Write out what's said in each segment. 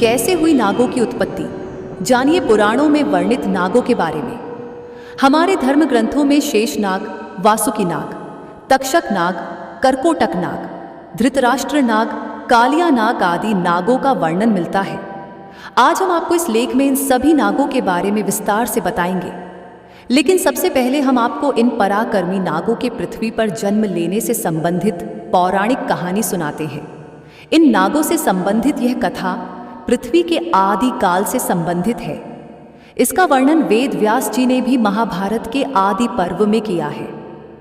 कैसे हुई नागों की उत्पत्ति, जानिए पुराणों में वर्णित नागों के बारे में। हमारे धर्म ग्रंथों में शेषनाग, वासुकी नाग, तक्षक नाग, करकोटक नाग, धृतराष्ट्र नाग, कालिया नाग आदि नागों का वर्णन मिलता है। आज हम आपको इस लेख में इन सभी नागों के बारे में विस्तार से बताएंगे। लेकिन सबसे पहले हम आपको इन पराक्रमी नागों के पृथ्वी पर जन्म लेने से संबंधित पौराणिक कहानी सुनाते हैं। इन नागों से संबंधित यह कथा पृथ्वी के आदि काल से संबंधित है। इसका वर्णन वेद व्यास जी ने भी महाभारत के आदि पर्व में किया है।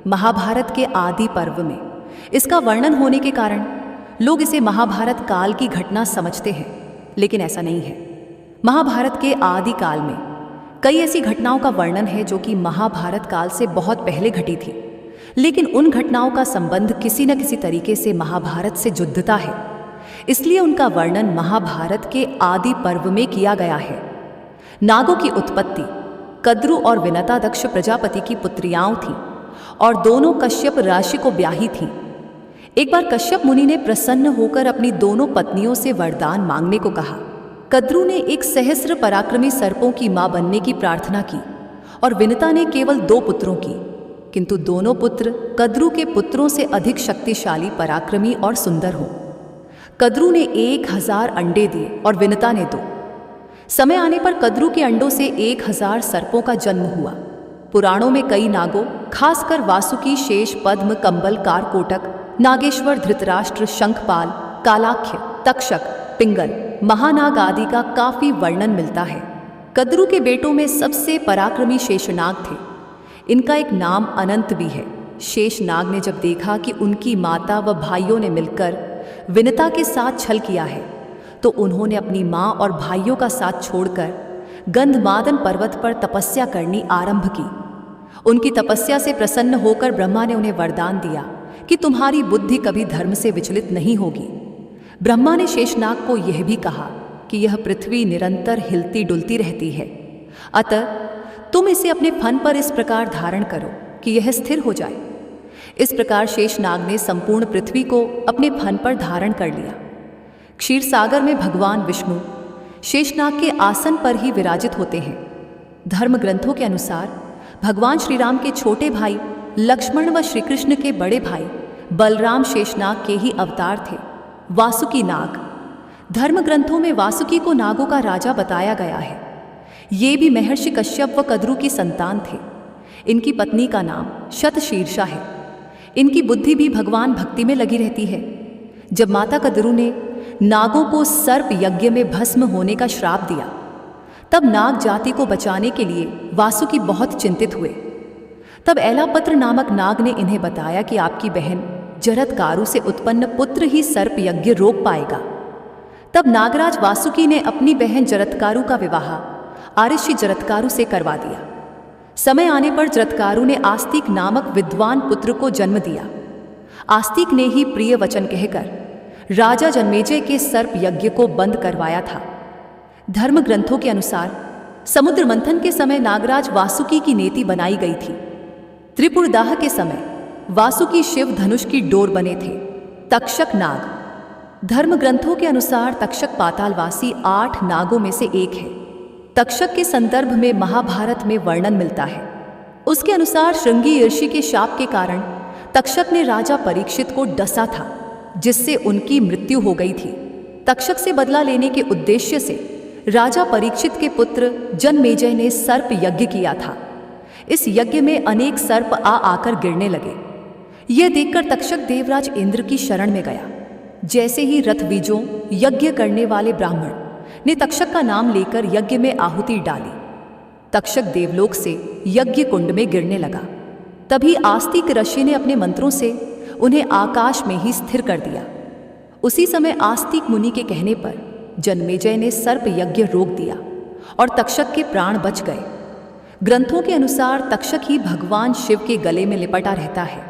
महाभारत के आदि पर्व में इसका वर्णन होने के कारण लोग इसे महाभारत काल की घटना समझते हैं, लेकिन ऐसा नहीं है। महाभारत के आदि काल में कई ऐसी घटनाओं का वर्णन है जो कि महाभारत काल से बहुत पहले घटी थी, लेकिन उन घटनाओं का संबंध किसी न किसी तरीके से महाभारत से जुड़ता है, इसलिए उनका वर्णन महाभारत के आदि पर्व में किया गया है। नागों की उत्पत्ति कद्रु और विनता दक्ष प्रजापति की पुत्रियाओं थीं और दोनों कश्यप ऋषि को ब्याही थीं। एक बार कश्यप मुनि ने प्रसन्न होकर अपनी दोनों पत्नियों से वरदान मांगने को कहा। कद्रु ने एक सहस्र पराक्रमी सर्पों की मां बनने की प्रार्थना की और विनता ने केवल 2 पुत्रों की, किंतु दोनों पुत्र कद्रु के पुत्रों से अधिक शक्तिशाली, पराक्रमी और सुंदर हो। कद्रु ने 1000 अंडे दिए और विनता ने 2। समय आने पर कद्रु के अंडों से 1000 सर्पों का जन्म हुआ। पुराणों में कई नागों, खासकर वासुकी, शेष, पद्म, कंबल, कारकोटक, नागेश्वर, धृतराष्ट्र, शंखपाल, कालाख्य, तक्षक, पिंगल, महानाग आदि का काफी वर्णन मिलता है। कद्रु के बेटों में सबसे पराक्रमी शेषनाग थे। इनका एक नाम अनंत भी है। शेषनाग ने जब देखा कि उनकी माता व भाइयों ने मिलकर विनता के साथ छल किया है, तो उन्होंने अपनी मां और भाइयों का साथ छोड़कर गंधमादन पर्वत पर तपस्या करनी आरंभ की। उनकी तपस्या से प्रसन्न होकर ब्रह्मा ने उन्हें वरदान दिया कि तुम्हारी बुद्धि कभी धर्म से विचलित नहीं होगी। ब्रह्मा ने शेषनाग को यह भी कहा कि यह पृथ्वी निरंतर हिलती डुलती रहती है, अतः तुम इसे अपने फन पर इस प्रकार धारण करो कि यह स्थिर हो जाए। इस प्रकार शेषनाग ने संपूर्ण पृथ्वी को अपने फन पर धारण कर लिया। क्षीर सागर में भगवान विष्णु शेषनाग के आसन पर ही विराजित होते हैं। धर्म ग्रंथों के अनुसार भगवान श्री राम के छोटे भाई लक्ष्मण व श्री कृष्ण के बड़े भाई बलराम शेषनाग के ही अवतार थे। वासुकी नाग, धर्म ग्रंथों में वासुकी को नागों का राजा बताया गया है। ये भी महर्षि कश्यप व कद्रु की संतान थे। इनकी पत्नी का नाम शतशीर्षा है। इनकी बुद्धि भी भगवान भक्ति में लगी रहती है। जब माता कद्रु ने नागों को सर्प यज्ञ में भस्म होने का श्राप दिया, तब नाग जाति को बचाने के लिए वासुकी बहुत चिंतित हुए। तब ऐलापत्र नामक नाग ने इन्हें बताया कि आपकी बहन जरत्कारु से उत्पन्न पुत्र ही सर्प यज्ञ रोक पाएगा। तब नागराज वासुकी ने अपनी बहन जरत्कारु का विवाह आऋषि जरत्कारु से करवा दिया। समय आने पर जरत्कारु ने आस्तिक नामक विद्वान पुत्र को जन्म दिया। आस्तिक ने ही प्रिय वचन कहकर राजा जन्मेजय के सर्प यज्ञ को बंद करवाया था। धर्म ग्रंथों के अनुसार समुद्र मंथन के समय नागराज वासुकी की नेति बनाई गई थी। त्रिपुरदाह के समय वासुकी शिव धनुष की डोर बने थे। तक्षक नाग, धर्म ग्रंथों के अनुसार तक्षक पातालवासी 8 नागों में से एक है। तक्षक के संदर्भ में महाभारत में वर्णन मिलता है। उसके अनुसार श्रृंगी ऋषि के शाप के कारण तक्षक ने राजा परीक्षित को डसा था, जिससे उनकी मृत्यु हो गई थी। तक्षक से बदला लेने के उद्देश्य से राजा परीक्षित के पुत्र जन्मेजय ने सर्प यज्ञ किया था। इस यज्ञ में अनेक सर्प आकर गिरने लगे। यह देखकर तक्षक देवराज इंद्र की शरण में गया। जैसे ही रथवीजों, यज्ञ करने वाले ब्राह्मण ने तक्षक का नाम लेकर यज्ञ में आहुति डाली, तक्षक देवलोक से यज्ञ कुंड में गिरने लगा। तभी आस्तिक ऋषि ने अपने मंत्रों से उन्हें आकाश में ही स्थिर कर दिया। उसी समय आस्तिक मुनि के कहने पर जन्मेजय ने सर्प यज्ञ रोक दिया और तक्षक के प्राण बच गए। ग्रंथों के अनुसार तक्षक ही भगवान शिव के गले में लिपटा रहता है।